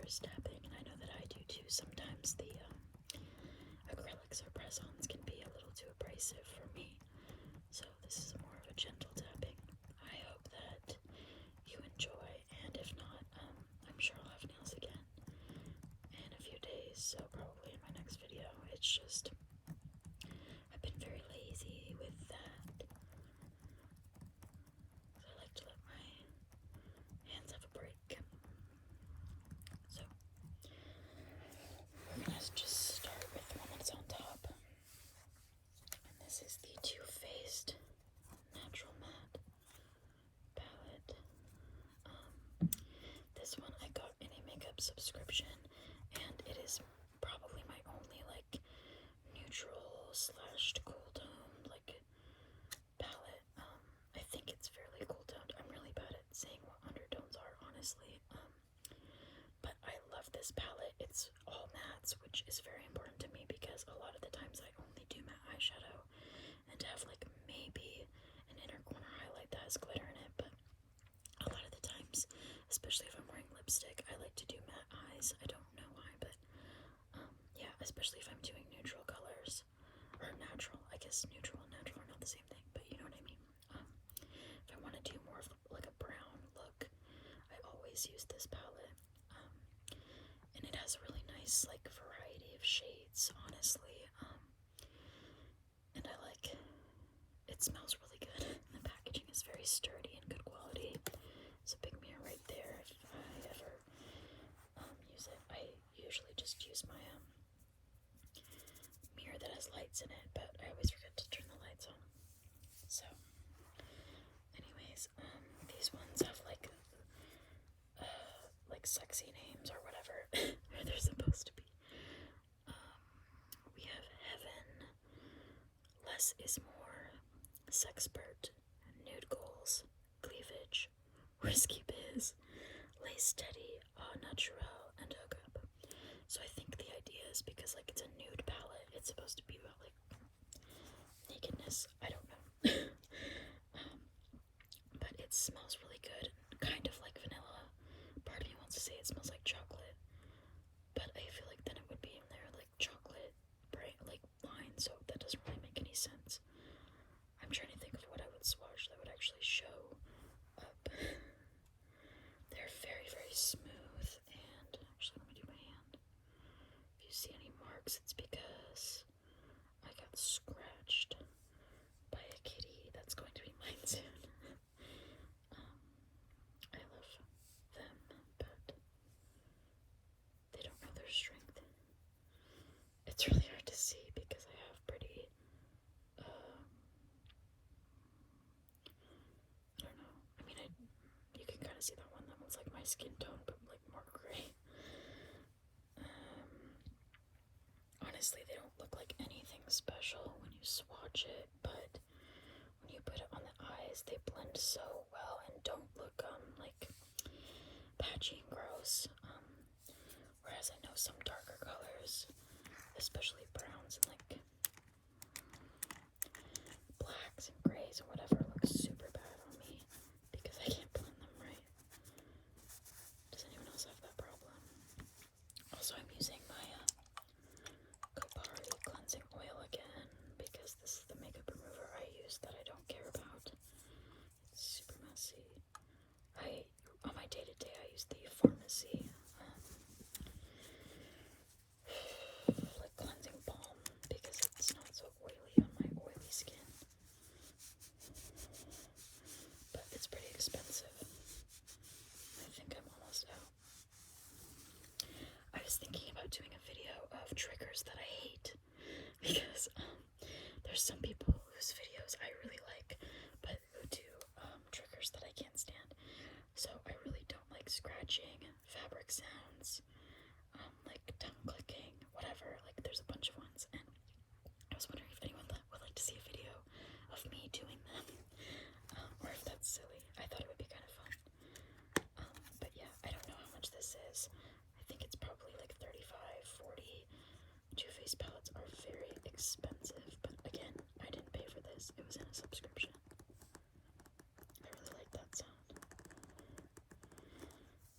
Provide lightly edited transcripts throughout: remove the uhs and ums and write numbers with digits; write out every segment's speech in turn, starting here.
prefers tapping, and I know that I do too. Sometimes the acrylics or press-ons can be a little too abrasive for me, so this is more of a gentle tapping. I hope that you enjoy, and if not, I'm sure I'll have nails again in a few days, so probably in my next video. It's just, I've been very lazy with that. I like to let my hands have a break. So, we're gonna just start with the one that's on top. And this is the Too Faced Natural Matte palette. This one I got in a makeup subscription, and it is probably my only like neutral slash cool tone like palette. I think it's fairly cool toned. I'm really bad at saying what undertones are, honestly. But I love this palette. It's all mattes, which is very important to me because a lot of the times I only do matte eyeshadow, and to have like maybe an inner corner highlight that has glitter in it, but a lot of the times, especially if I'm wearing lipstick, I like to do matte eyes. I don't know why, but yeah, especially if I'm doing neutral colors, or natural. I guess neutral and natural are not the same thing, but you know what I mean. If I want to do more of like a brown look, I always use this palette, and it has a really nice like variety of shades, honestly, and I like it. It smells really good. The packaging is very sturdy and good quality. It's a big mirror right there if I ever use it. I usually just use my mirror that has lights in it, but I always forget to turn the lights on. So anyways, these ones have like sexy names or whatever, or they're supposed to be. We have Heaven, Less is More, Sexpert, Nude Goals, Cleavage, Risky Biz, Lay Steady, Au Naturel, and Hook Up. So I think the idea is because like it's a nude palette, it's supposed to be about like nakedness. I don't know. But it smells really good, kind of like vanilla. Part of me wants to say it smells like chocolate, but I feel like then it would be in there like chocolate like line, so that doesn't really make any sense. I'm trying to think of what I would swatch that would actually show up. They're very, very smooth, and actually let me do my hand. If you see any marks, it's because I got scratched by a kitty that's going to be mine soon. I love them, but they don't know their strength. It's really hard to see because I have pretty, I don't know. I mean, you can kind of see that one. That one's like my skin tone, but like more gray. Honestly, they don't look like anything special when you swatch it, but when you put it on the eyes, they blend so well and don't look like patchy and gross. Whereas I know some darker colors, especially browns and like blacks and grays or whatever, look super bad on me because I can't blend them right. Does anyone else have that problem? Also, I'm using my Kopari cleansing oil again because this is the makeup remover I use that I don't care about. It's super messy. On my day-to-day, I use the Pharmacy like cleansing balm because it's not so oily on my oily skin. But it's pretty expensive. I think I'm almost out. I was thinking about doing a video of triggers that I hate because there's some people whose videos I really like, but who do triggers that I can't stand. So I really don't like scratching, fabric sounds, like tongue clicking, whatever. Like there's a bunch of ones, and I was wondering if anyone would like to see a video of me doing them, or if that's silly. I thought it would be kind of fun. But yeah, I don't know how much this is. I think it's probably like 35, 40. Too Faced palettes are very expensive, but again, I didn't pay for this. It was in a subscription. I really like that sound.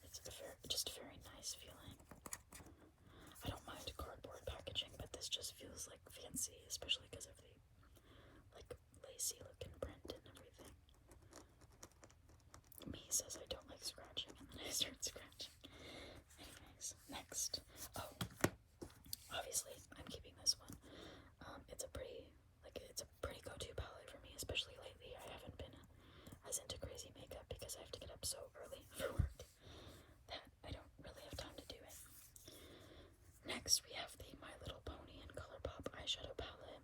It's just a very nice feeling. this just feels like fancy, especially because of the like lacy looking print and everything. Me says I don't like scratching, and then I start scratching. Anyways, next. Oh, obviously I'm keeping this one. It's a pretty go-to palette for me, especially lately. I haven't been as into crazy makeup because I have to get up so early for work that I don't really have time to do it. Next, we have the My Little Pony and ColourPop eyeshadow palette.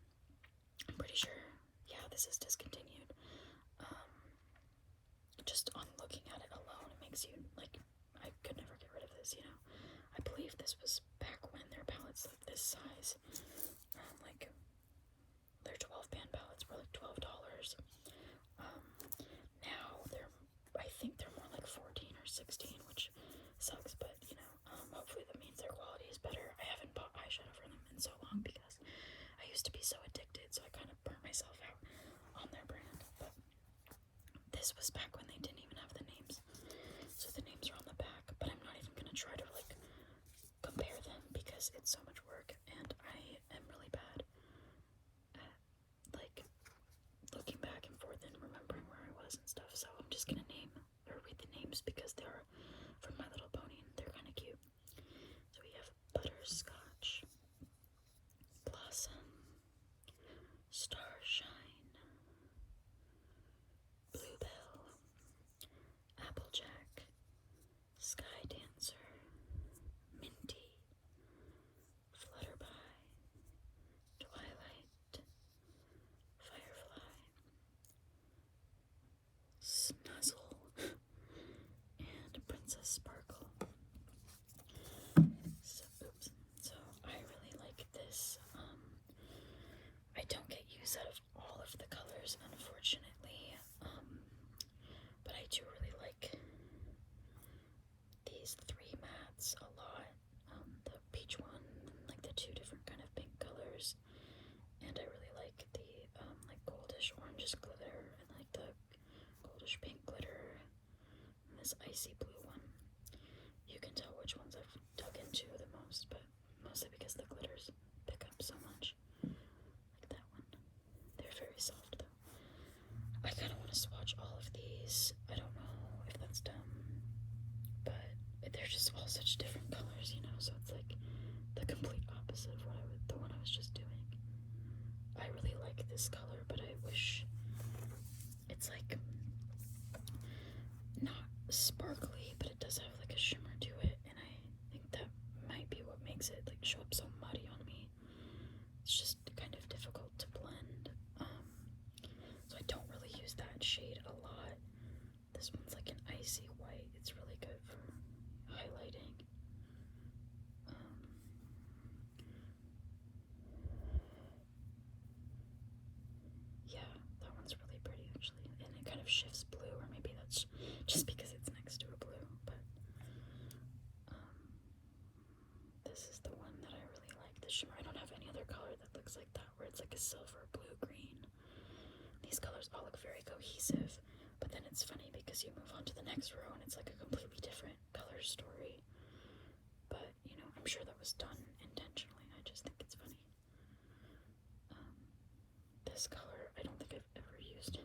I'm pretty sure, yeah, this is discontinued. Just on looking at it alone, it makes you, like, I could never get rid of this, you know? I believe this was back when their palettes like this size, like, their 12-pan palettes were like $12. Now I think they're more like 14 or 16, which sucks, but you know, hopefully that means their quality is better. I haven't bought eyeshadow from them in so long because I used to be so addicted, so I kind of burnt myself out on their brand. But this was back when they didn't even have the names, so the names are on the back. But I'm not even gonna try to like compare them because it's so much work, and I am really bad at like looking back and forth and remembering where I was and stuff, so I'm just gonna read the names because they're from My Little Pony and they're kind of cute. So we have Butterscotch, Blossom, Starshine, Bluebell, Applejack, Sky Dancer, Minty, Flutterby, Twilight, Firefly, Snuzzle, and Princess Sparkle. So I really like this. I don't get use out of all of the colors, unfortunately, but I do really like these three mattes a lot. The peach one, like the two different kind of pink colors, and I really like the like goldish oranges glitter and like the goldish pink glitter and this icy blue one. You can tell which ones I've dug into the most, but mostly because the glitters pick up so much. Like that one. They're very soft though. I kind of want to swatch all of these. I don't know if that's dumb, but they're just all such different colors, you know, so it's like the complete opposite of the one I was just doing. I really like this color, but I wish it's like not sparkly, but it does have like a shimmer to it, and I think that might be what makes it like show up so muddy on me. It's just kind of difficult to blend. So I don't really use that shade a lot. This one's like an icy white. It's really good for highlighting. Yeah, that one's really pretty actually, and it kind of shifts blue, or maybe that's just because it's next to a blue, but this is the one that I really like, the shimmer. I don't have any other color that looks like that, where it's like a silver, blue, green. These colors all look very cohesive, but then it's funny because you move on to the next row and it's like a completely different color story. But, you know, I'm sure that was done intentionally. I just think it's funny. This color, I don't think I've ever used.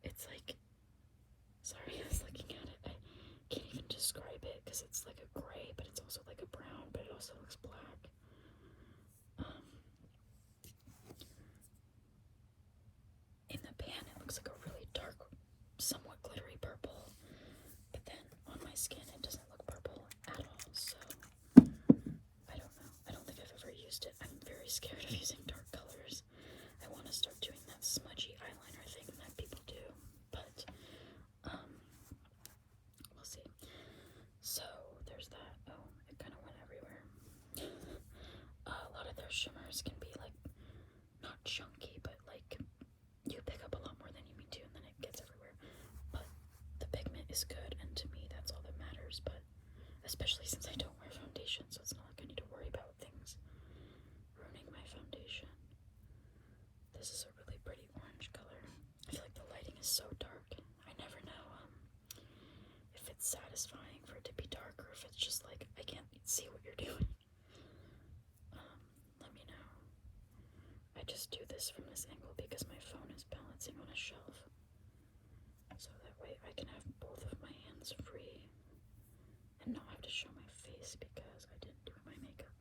It's like, sorry, I was looking at it. I can't even describe it because it's like a gray, but it's also like a brown, but it also looks black. In the pan, it looks like a really dark, somewhat glittery purple, but then on my skin, it doesn't look purple at all, so I don't know. I don't think I've ever used it. I'm very scared of using dark colors. I want to start doing that smudgy eyeliner thing that people do, but we'll see. So there's that. Oh, it kind of went everywhere. A lot of their shimmers can be like not chunky, but like you pick up a lot more than you mean to, and then it gets everywhere. But the pigment is good, and to me that's all that matters. But especially since I don't wear foundation, so it's not like I need to worry about things ruining my foundation. This is a really pretty orange color. I feel like the lighting is so dark. I never know if it's satisfying for it to be dark, or if it's just like I can't see what you're doing. Let me know. just do this from this angle because my phone is balancing on a shelf. So that way I can have both of my hands free and not have to show my face because I didn't do my makeup.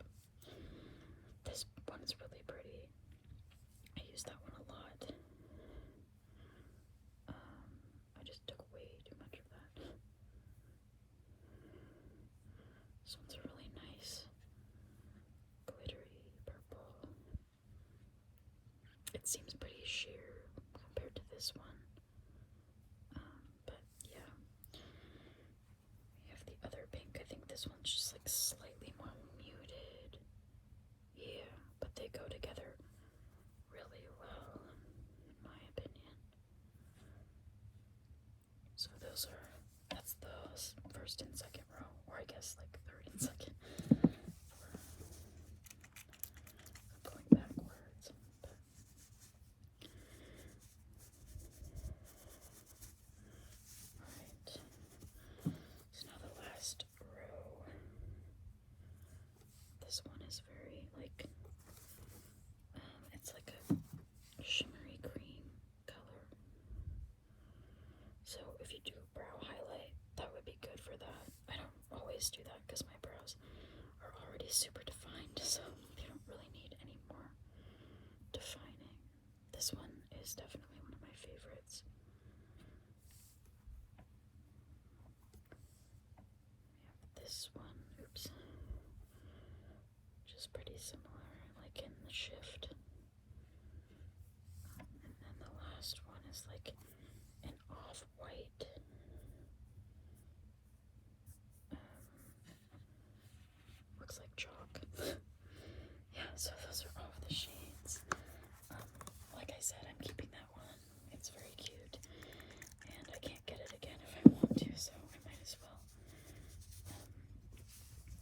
This one's really pretty. I use that one a lot. I just took way too much of that. This one's a really nice glittery purple. It seems pretty sheer compared to this one. But yeah. We have the other pink. I think this one's just like slightly more muted. Yeah, but they go together really well, in my opinion. So that's the first and second row, or I guess like third and second. I'm going backwards. But alright. So now the last row. This one is very like, it's like a shimmery cream color. So if you do brow highlight, that would be good for that. I don't always do that because my brows are already super defined, so they don't really need any more defining. This one is definitely one of my favorites. We have this one, oops, which is pretty similar, like in the shift. And then the last one is like an off-white. Looks like chalk. Yeah, so those are all of the shades. Like I said, I'm keeping that one. It's very cute. And I can't get it again if I want to, so I might as well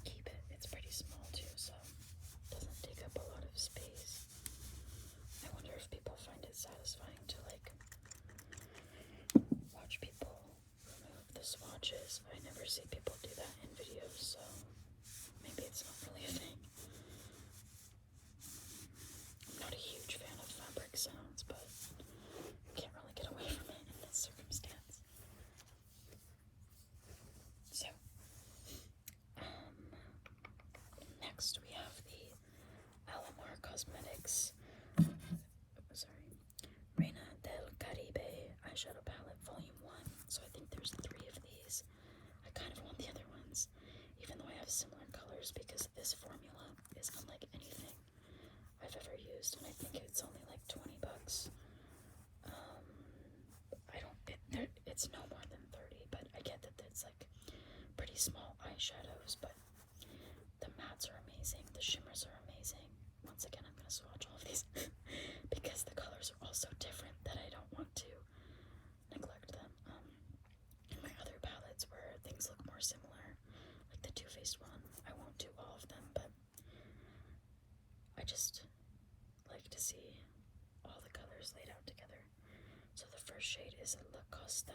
keep it. It's pretty small too, so it doesn't take up a lot of space. I wonder if people find it satisfying to like watch people remove the swatches. I never see people do that in videos, so maybe it's not really a thing. I'm not a huge fan of fabric sounds, but can't really get away from it in this circumstance. So, next we have the LMR Cosmetics, Reina del Caribe eyeshadow palette volume 1. So I think there's 3 of these. I kind of want the other ones, even though I have similar colors, because this formula is unlike anything I've ever used, and I think it's only like $20. It's no more than 30, but I get that it's like pretty small eyeshadows, but the mattes are amazing, the shimmers are amazing. Once again, I'm going to swatch all of these because the colors are all so different that I don't want to neglect them. In my other palettes where things look more similar, like the Too Faced one, I won't do all of them, but I just like to see all the colors laid out together. So the first shade is La Costa,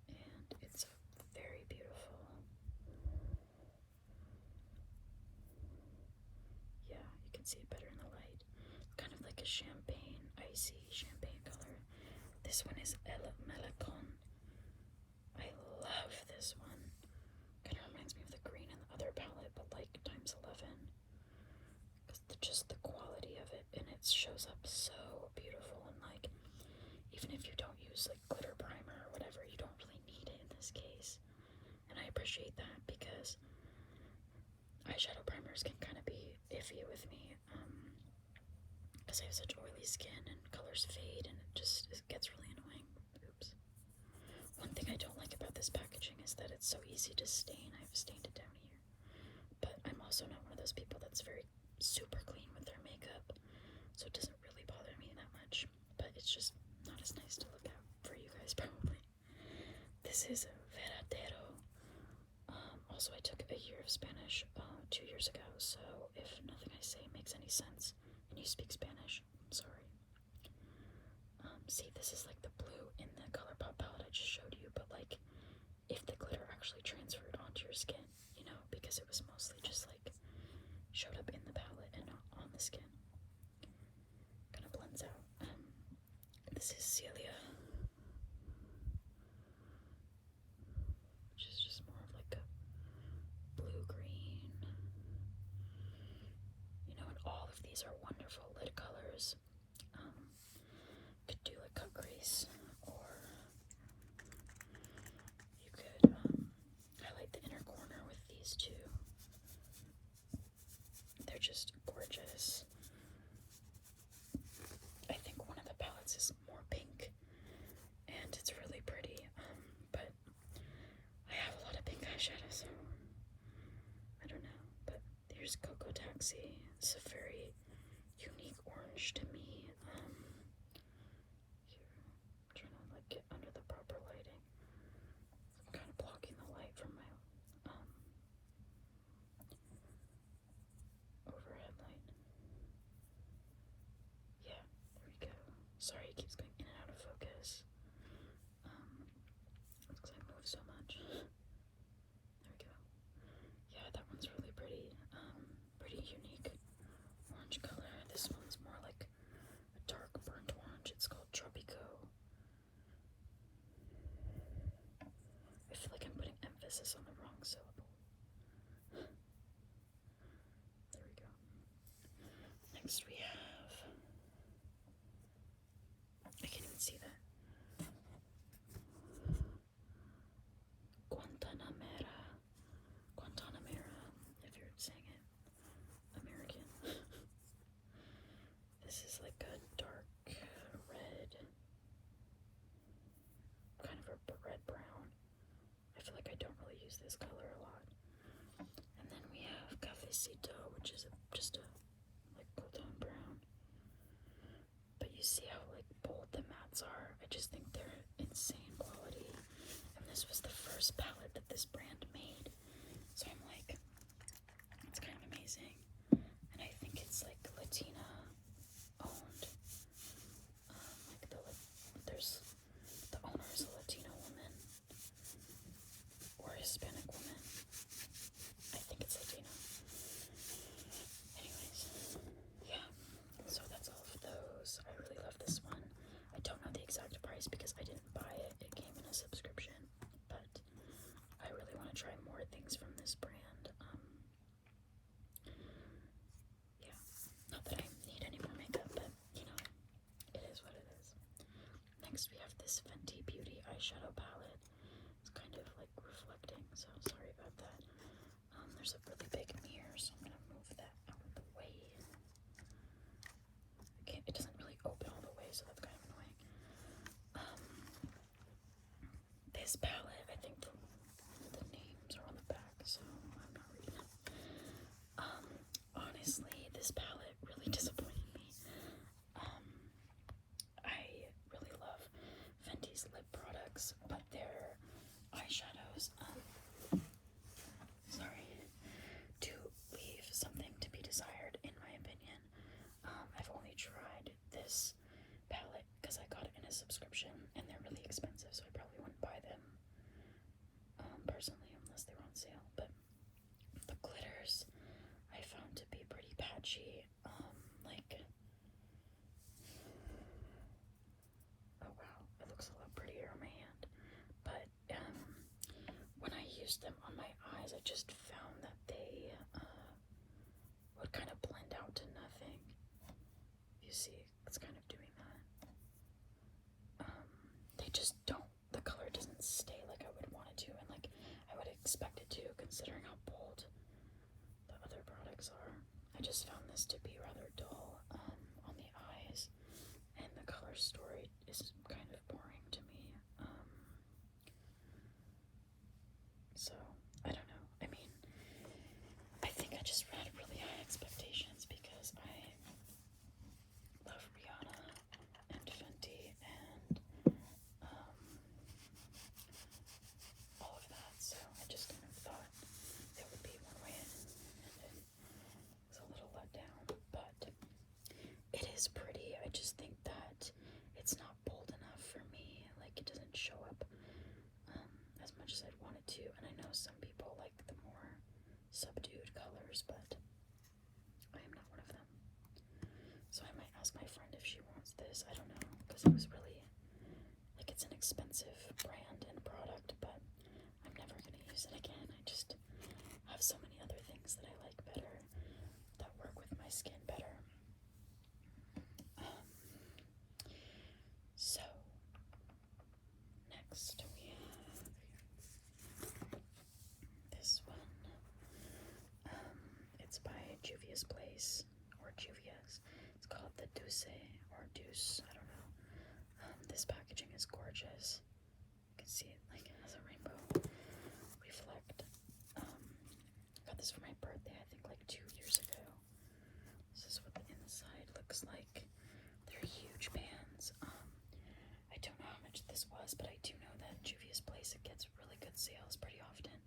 and it's very beautiful. Yeah, you can see it better in the light. Kind of like a champagne, icy champagne color. This one is El Melacon. I love this one. Kind of reminds me of the green in the other palette, but like times 11. Just the quality of it, and it shows up so beautiful, and like even if you don't use like glitter primer or whatever, you don't really need it in this case, and I appreciate that because eyeshadow primers can kind of be iffy with me because I have such oily skin and colors fade and it gets really annoying. Oops. One thing I don't like about this packaging is that it's so easy to stain. I've stained it down here, but I'm also not one of those people that's very super clean with their makeup, so it doesn't really bother me that much, but it's just not as nice to look at for you guys probably. This is Veradero. Also, I took a year of Spanish 2 years ago, so if nothing I say makes any sense and you speak Spanish, I'm sorry. See, this is like the blue in the ColourPop palette I just showed you, but like if the glitter actually transferred onto your skin, you know, because it was mostly just like showed up in the palette and This is Celia, which is just more of like a blue-green. You know, and all of these are wonderful lid colors. Could do like cut crease, or you could highlight the inner corner with these two. They're just gorgeous. I think one of the palettes is more pink, and it's really pretty, but I have a lot of pink eyeshadow, so I don't know. But here's Cocoa Taxi. It's a very unique orange to me. Here, I'm trying to like get under the proper lighting. I'm kind of blocking the light from my overhead light. Yeah, there we go. Sorry, it keeps going in and out of focus. Because I move so much. There we go. Yeah, that one's really pretty. Pretty unique orange color. This one's more like a dark burnt orange. It's called Tropico. I feel like I'm putting emphasis on the wrong syllable. There we go. Next we have, I can't even see that. Guantanamera, if you're saying it American. This is like a dark red, kind of a red brown. I feel like I don't really use this color a lot. And then we have Cafecito, which is just a like cool tone brown. But you see how like bold the mattes are. I just think they're insane quality. And this was the first palette that this brand made. So I'm like, it's kind of amazing. And I think it's like Latina owned. There's the owner is a Latina woman or a Hispanic woman. I think it's Latino. Anyways, yeah. So that's all of those. I really love this one. I don't know the exact price because I didn't buy it. It came in a subscription, but I really want to try more things from this brand. Yeah, not that I need any more makeup, but you know, it is what it is. Next we have this Fenty Beauty eyeshadow palette. It's kind of like reflecting, so sorry about that. There's a really big mirror, so I'm gonna move that out of the way. It doesn't really open all the way, so that's kind of annoying. This palette, I think the names are on the back, so I'm not reading them. Honestly, this palette really disappointed me. I really love Fenty's lip products, but their eyeshadows, do leave something to be desired, in my opinion. I've only tried this palette because I got it in a subscription, and they're really expensive, so I probably wouldn't buy them personally unless they were on sale. But the glitters I found to be pretty patchy. Oh wow, it looks a lot prettier on my hand. But when I used them on my eyes, I just found that they would kind of blend out to nothing. You see, it's kind of doing that. They just don't, the color doesn't stay like I would want it to, and like I would expect it to, considering how bold the other products are. I just found this to be rather dull on the eyes, and the color story is kind of boring to me. So, I don't know. I mean, I think I just had really high expectations because I love Rihanna and Fenty and all of that, so I just kind of thought it would be one way, and it was a little let down. But it is pretty. I just think that it's not bold enough for me. Like, it doesn't show up as much as I'd want it to, and I know some people like the more subdued colors, but I am not one of them. So I might ask my friend if she wants this. I don't know, because it was really expensive brand and product, but I'm never gonna use it again. I just have so many other things that I like better, that work with my skin better. So, next we have this one. It's by Juvia's Place, or Juvia's. It's called the Douce, or Deuce, I don't know. This packaging is gorgeous. You can see it like it has a rainbow reflect. I got this for my birthday, I think like 2 years ago. This is what the inside looks like. They're huge pans. I don't know how much this was, but I do know that Juvia's Place, it gets really good sales pretty often.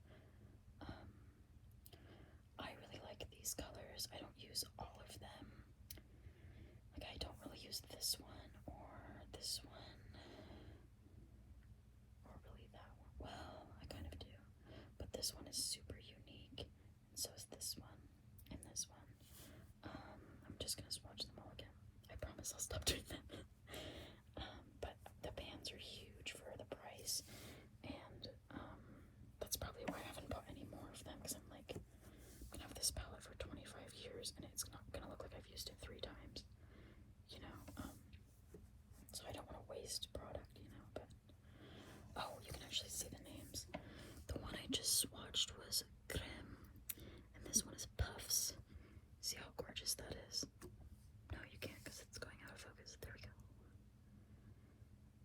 I really like these colors. I don't use all of them. Like, I don't really use this one or this one, or really that one. Well, I kind of do, but this one is super unique, and so is this one and this one. I'm just gonna swatch them all again. I promise I'll stop doing that. But the pans are huge for the price, and that's probably why I haven't bought any more of them, because I'm like, I'm gonna have this palette for 25 years, and it's not gonna look like I've used it 3 times, you know. So I don't want to waste product, you know. But oh, you can actually see the names. The one I just swatched was Creme, and this one is Puffs. See how gorgeous that is? No, you can't because it's going out of focus. There we go.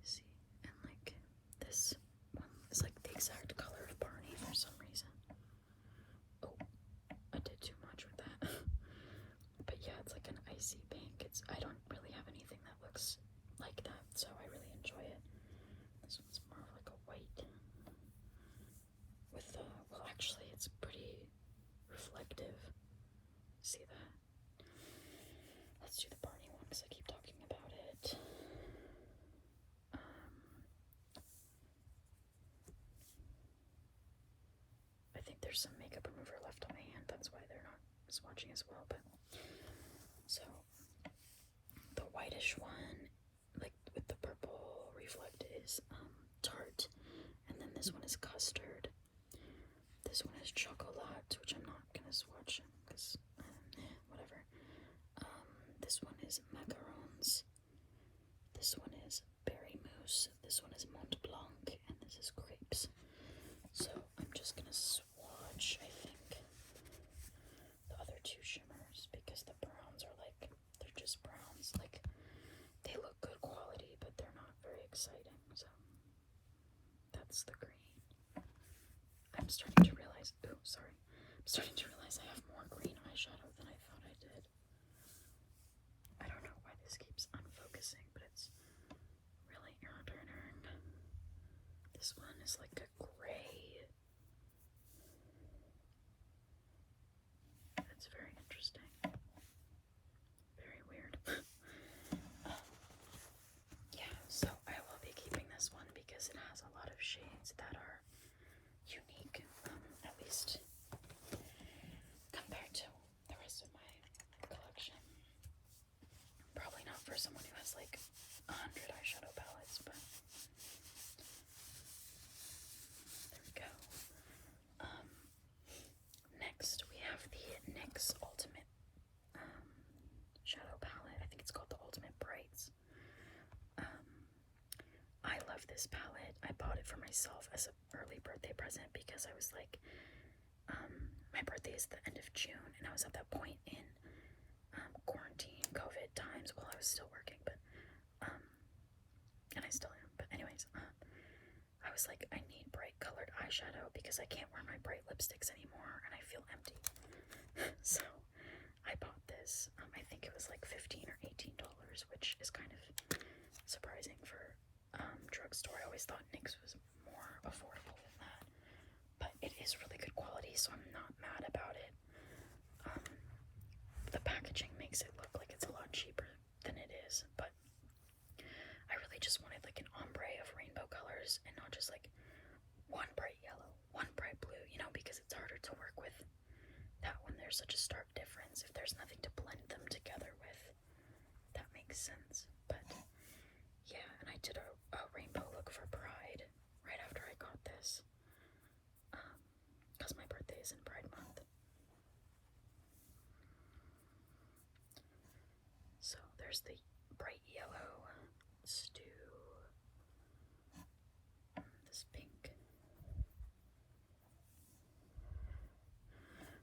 See? And like this one is like the exact color of Barney for some reason. Oh, I did too much with that. But yeah, it's like an icy pink. I don't really have anything that looks like that, so I really enjoy it. This one's more of like a white with well, actually it's pretty reflective. See that? Let's do the Barney one because I keep talking about it. I think there's some makeup remover left on my hand, that's why they're not swatching as well. But so the whitish one, like with the purple reflect, is Tarte, and then this one is Custard. This one is Chocolat, which I'm not gonna swatch because whatever. This one is Macarons. This one is Berry Mousse. This one is Mont Blanc, and this is Crepes. So I'm just gonna swatch, I think, the other 2 shimmers, because the browns are like, they're just browns. Like, they look good quality, but they're not very exciting. So that's the green. I'm starting to realize, I'm starting to realize I have more green eyeshadow than I thought I did. I don't know why this keeps unfocusing, but it's really irritating. This one is like a gray. It's very interesting. Very weird. Yeah, so I will be keeping this one because it has a lot of shades that are unique, at least compared to the rest of my collection. Probably not for someone who has like 100 eyeshadow palettes, but there we go. Next we have the NYX Ultimate shadow palette. I think it's called the Ultimate Brights. I love this palette. I bought it for myself as an early birthday present because I was like, my birthday is the end of June, and I was at that point in quarantine, COVID times while I was still working, but and I still am. But anyways, I was like, I need bright colored eyeshadow because I can't wear my bright lipsticks anymore, and I feel empty. So I bought this. I think it was like $15 or $18, which is kind of surprising for drugstore. I always thought NYX was more affordable than that, but it is really good quality, so I'm not mad about it. The packaging makes it look like it's a lot cheaper than it is, but I really just wanted like an ombre of rainbow colors and not just like one bright yellow, one bright blue, you know, because it's harder to work with that when there's such a stark difference. If there's nothing to blend them together with, that makes sense. But yeah, and I did a rainbow look for Pride. Here's the bright yellow. Let's do this pink.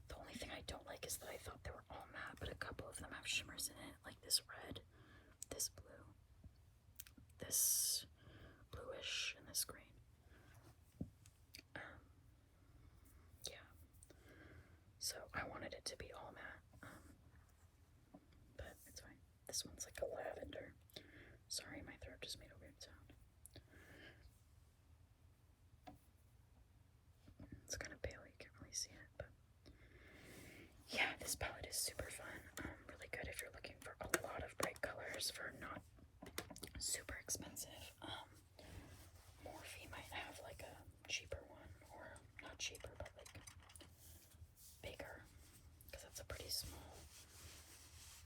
The only thing I don't like is that I thought they were all matte, but a couple of them have shimmers in it, like this red, this blue, this bluish, and this green. Yeah. So I wanted it to be all matte, but it's fine. This one's like a lavender. Sorry, my throat just made a weird sound. It's kind of pale, you can't really see it, but yeah, this palette is super fun. Really good if you're looking for a lot of bright colors for not super expensive. Morphe might have like a cheaper one, or not cheaper, but like bigger, because that's a pretty small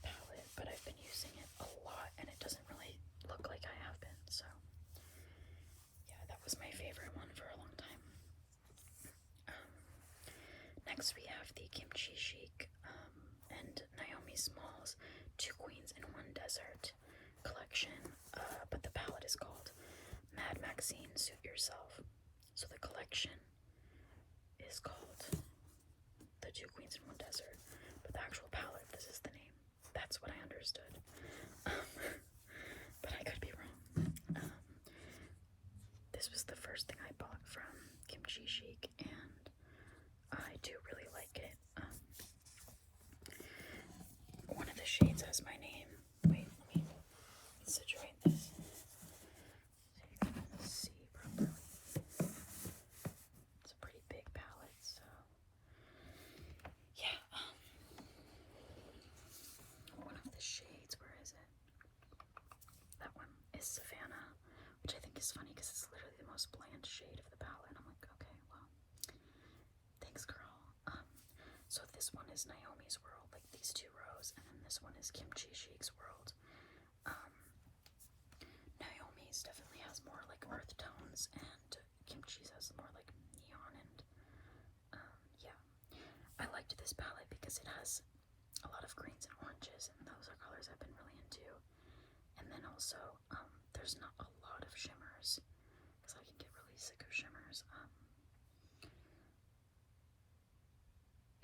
palette, but I've been using it a lot and it doesn't really look like I have been, so yeah, that was my favorite one for a long time. Next we have the Kimchi Chic and Naomi Smalls 2 Queens in 1 Desert collection, but the palette is called Mad Maxine Suit Yourself. So the collection is called the 2 Queens in 1 Desert, but the actual palette, this is the name. That's what I understood. But I could be wrong. This was the first thing I bought from Kimchi Chic, and I do really like it. One of the shades has my name. Wait, let me situate this so you can see properly. It's a pretty big palette, so yeah. One of the shades, where is it? That one is Savannah, which I think is funny because it's literally the most bland shade of the palette. I'm like, okay, well, thanks, girl. So this one is Naomi's World, like these 2 rows, and then this one is Kimchi Chic's World. Naomi's definitely has more like earth tones, and Kimchi's has more like neon, and yeah. I liked this palette because it has a lot of greens and oranges, and those are colors I've been really into. And then also, there's not a lot of shimmers, because I can get really sick of shimmers.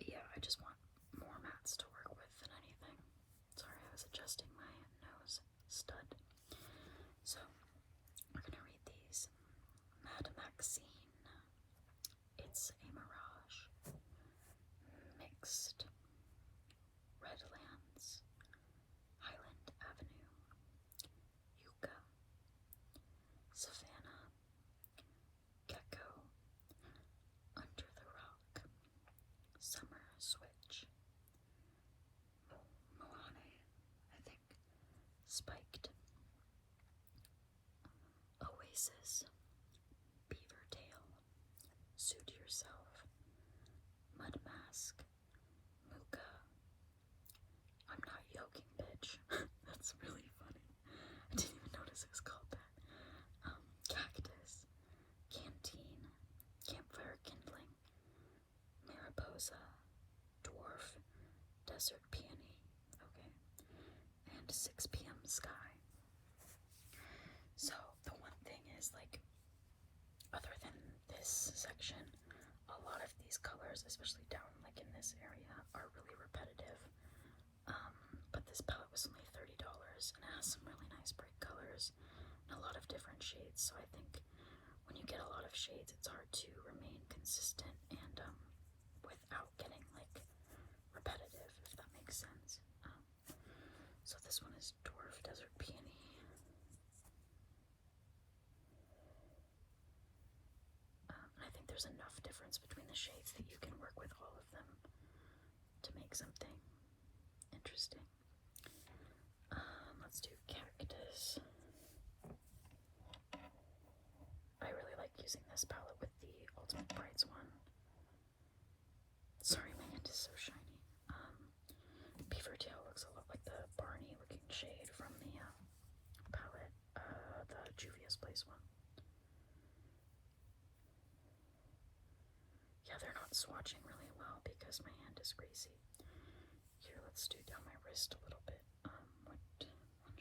Yeah, I just want more mattes to work with than anything. Sorry, I was adjusting my nose stud. So, we're gonna read these. Mad Maxine. It's a Mirage. Mixed. Redlands. Highland Avenue. Yucca. Savannah. Gecko. Under the Rock. Summer Switch. Moane, I think. Spiked. Oasis. Beaver Tail. Suit Yourself. Mud Mask. Mooka. I'm Not Yoking, Bitch. That's really funny. I didn't even notice it was called that. Cactus. Canteen. Campfire Kindling. Mariposa. Dwarf. Desert Peony. Okay. And 6 p.m. Sky. So, the one thing is, like, other than this section, a lot of these colors, especially down, like, in this area, are really repetitive. But this palette was only $30, and it has some really nice bright colors and a lot of different shades, so I think when you get a lot of shades, it's hard to remain consistent and, without getting, like, repetitive, if that makes sense. So this one is Dwarf Desert Peony. And I think there's enough difference between the shades that you can work with all of them to make something interesting. Let's do Cactus. I really like using this palette with the Ultimate Brights one. Sorry, my hand is so shiny. Beaver Tail looks a lot like the Barney looking shade from the palette, the Juvia's Place one. Yeah, they're not swatching really well because my hand is greasy. Here, let's do down my wrist a little bit. What one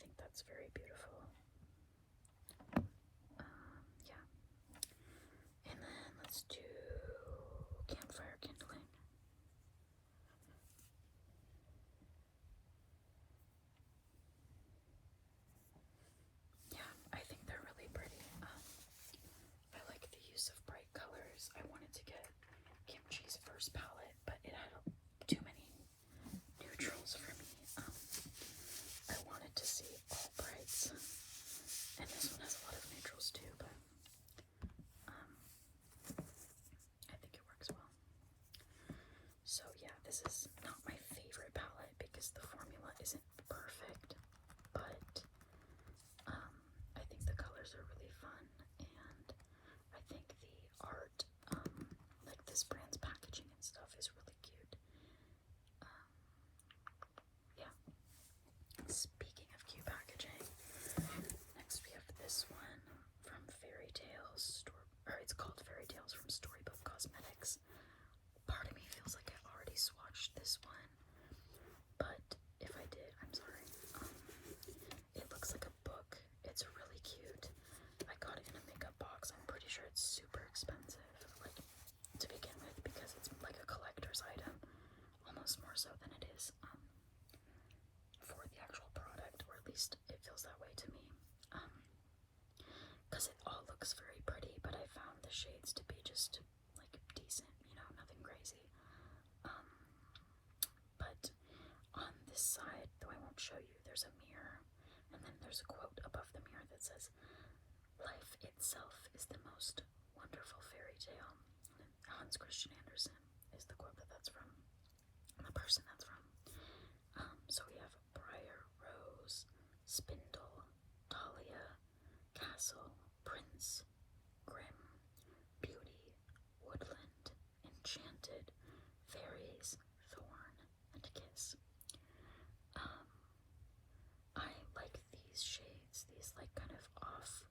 think that's very beautiful. Yeah. And then let's do campfire kindling. Yeah, I think they're really pretty. I like the use of bright colors. I wanted to get Kimchi's first palette, but it had too many neutrals for me. I wanted to see all brights, and this one has a lot of neutrals too, but I think it works well. So yeah, this is not my favorite palette because the formula isn't perfect, but I think the colors are really fun, and I think the art, like this brand's packaging and stuff, is really cute. Yeah. Speaking of cute packaging, next we have this one from Fairy Tales, it's called Fairy Tales from Storybook Cosmetics. Part of me feels like I already swatched this one, but if I did, I'm sorry. It looks like a book. It's really cute. I got it in a makeup box. I'm pretty sure it's super expensive, like, to begin with, because it's like a collector's item, almost more so than it is for the actual product, or at least it feels that way to me. Because it all looks very pretty, but I found the shades to be just like decent, you know, nothing crazy. But on this side, though I won't show you, there's a mirror, and then there's a quote above the mirror that says, "Life itself is the most wonderful fairy tale." And Hans Christian Andersen is the quote that's from, and the person that's from. So we have Briar, Rose, Spindle, Dahlia, Castle, Prince, Grim, Beauty, Woodland, Enchanted, Fairies, Thorn, and Kiss. I like these shades, these like kind of off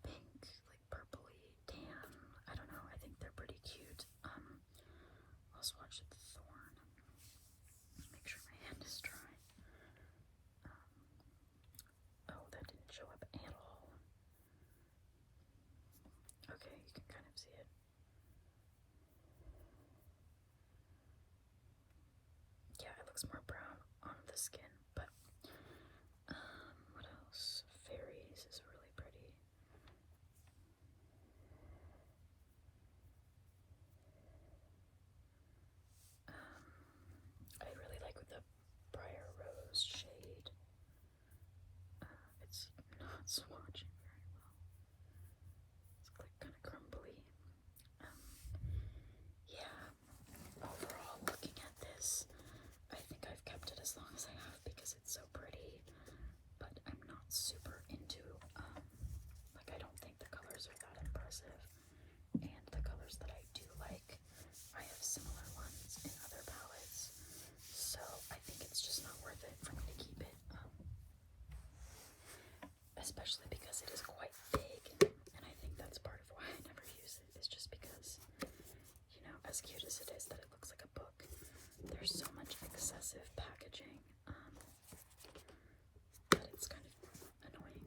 pink, like purpley tan. I don't know, I think they're pretty cute. I'll swatch the Thorn. Make sure my hand is dry. Oh, that didn't show up at all. Okay, you can kind of see it. Yeah, it looks more brown on the skin, but what else? Fairies is really pretty. I really like the Briar Rose shade. It's not swatching very well. It's like kind of crumbly. Yeah, overall, looking at this, I think I've kept it as long as I have because it's so pretty, but I'm not super into, like, I don't think the colors are that impressive, and the colors that I do like, I have similar ones in other palettes, so I think it's just not worth it for me to keep it, especially because it is quite big, and I think that's part of why I never use it, is just because, you know, as cute as it is that it looks like a book, there's so much excessive packaging that it's kind of annoying.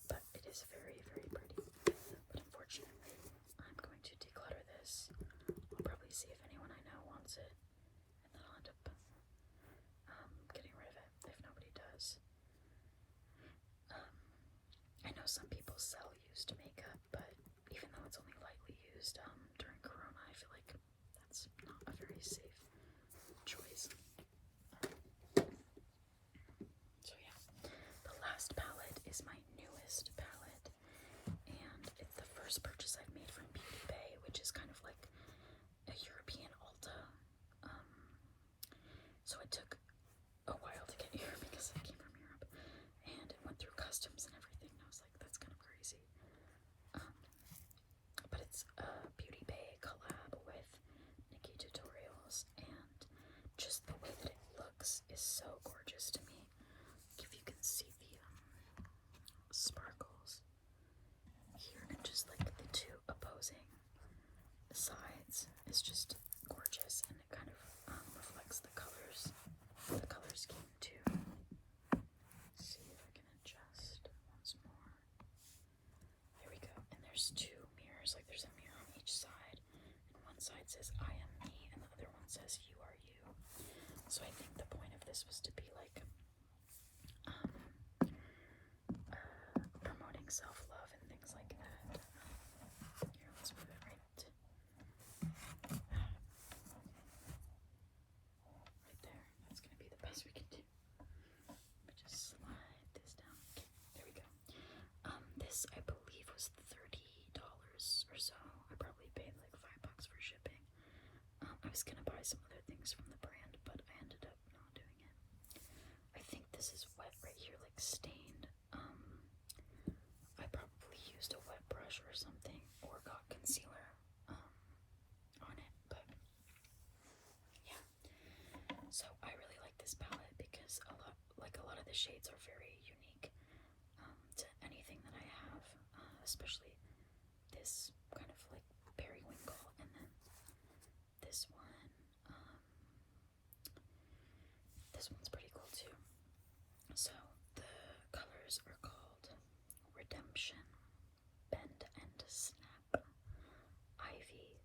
But it is very, very pretty. But unfortunately, I'm going to declutter this. I'll probably see if anyone I know wants it, and then I'll end up getting rid of it if nobody does. I know some people sell used makeup, but even though it's only lightly used during Corona, I feel like that's not a very safe choice. So yeah, the last palette is my newest palette, and it's the first purchase I've made from Beauty Bay, which is kind of like a European Ulta. So it took a while to get here because I came from Europe, and it went through customs and everything, and I was like, that's kind of crazy. But it's a Beauty Bay collab with Nikki Tutorials, and just the way that it looks is so gorgeous to me. If you can see the sparkles here, and just like the two opposing sides is just gorgeous, and it kind of reflects the color scheme too. was gonna buy some other things from the brand, but I ended up not doing it. I think this is wet right here, like stained. I probably used a wet brush or something, or got concealer on it, but yeah. So I really like this palette because a lot of the shades are very unique to anything that I have, especially this kind of like periwinkle, and then this one. This one's pretty cool too. So the colors are called Redemption, Bend and Snap, Ivy,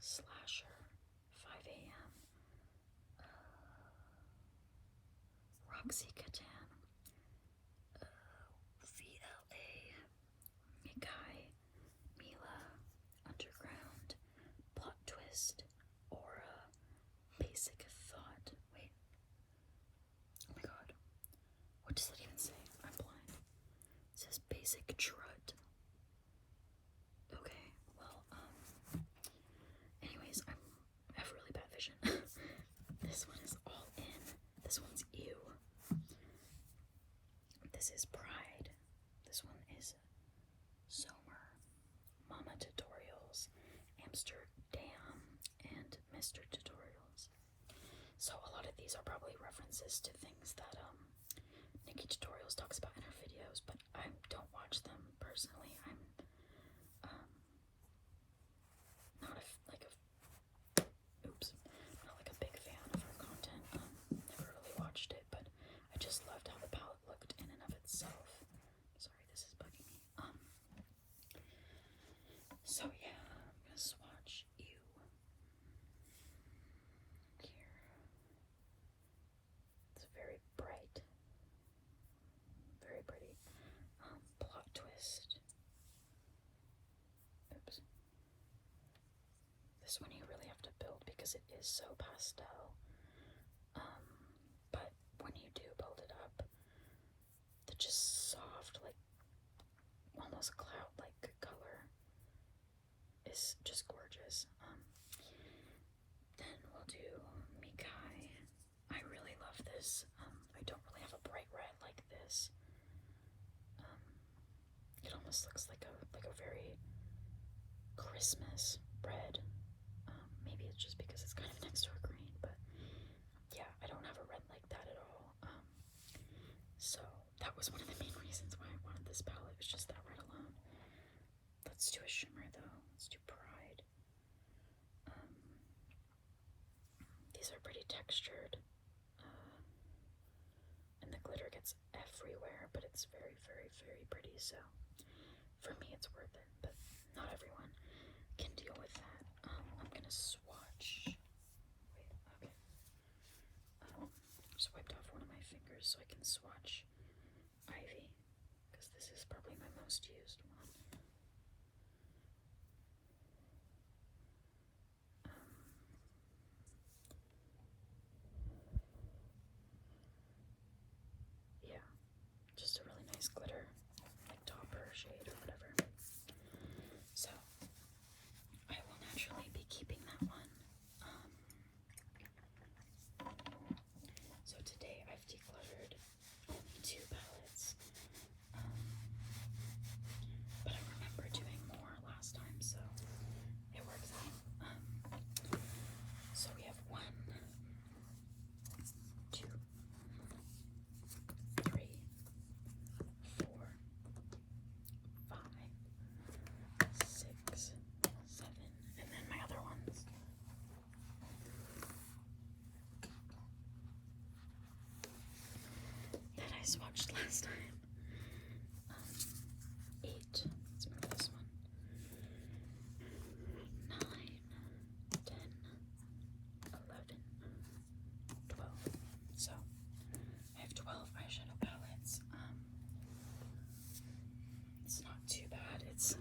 Slasher, 5 a.m., Roxy Catan, VLA, Mikai, Mila, Underground, Plot Twist, Aura, Basic Thought. Wait. Oh my god. What does that even say? I'm blind. It says Basic Trud. Okay, well, anyways, I have really bad vision. This one is all in. This one's ew. This is Pride. This one is Somer, Mama Tutorials, Amsterdam, and Mr. Tutorials. So a lot of these are probably references to things that Nikki Tutorials talks about in her videos, but I don't watch them personally. I'm not a big fan of her content. Never really watched it, but I just loved how the palette looked in and of itself. Sorry, this is bugging me. So yeah, I'm gonna swatch you here. It's very bright, very pretty. Plot twist. Oops. This one you really have to build because it is so pastel. But when you do build it up, the just soft, like almost cloud-like color is just gorgeous. Then we'll do Mikai. I really love this. I don't really have a bright red like this. It almost looks like a very Christmas red. Maybe it's just because it's kind of next to a green, but yeah, I don't have a red like that at all. So that was one of the main reasons why I wanted this palette. It's just that red alone. Let's do a shimmer though. Let's do Pride. These are pretty textured, and the glitter gets everywhere, but it's very, very, very pretty. So for me, it's worth it, but not everyone can deal with that. I'm gonna swatch. Wait, okay. Just wiped off one of my fingers so I can swatch Ivy, because this is probably my most used one. Yeah, just a really nice glitter, like topper shade or whatever. So I will naturally be keeping that one. So today I've decluttered only 2 palettes, but I remember doing more last time, so it works out. So we have 1, 2, 3, 4, 5, 6, 7, and then my other ones. That I swatched last time. 8. Let's move this one. 9, 10, 11, 12. So I have 12 eyeshadow palettes. It's not too bad. It's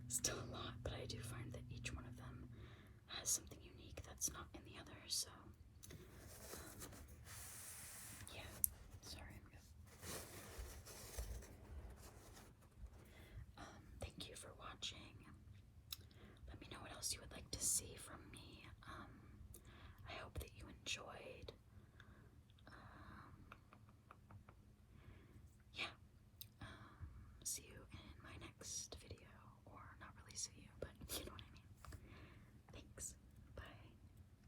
still a lot, but I do find that each one of them has something unique that's not in the others. So yeah. Sorry, I'm good. Thank you for watching. Let me know what else you would like to see from me. I hope that you enjoyed. Yeah. See you in my next video, or not really see you, but you know what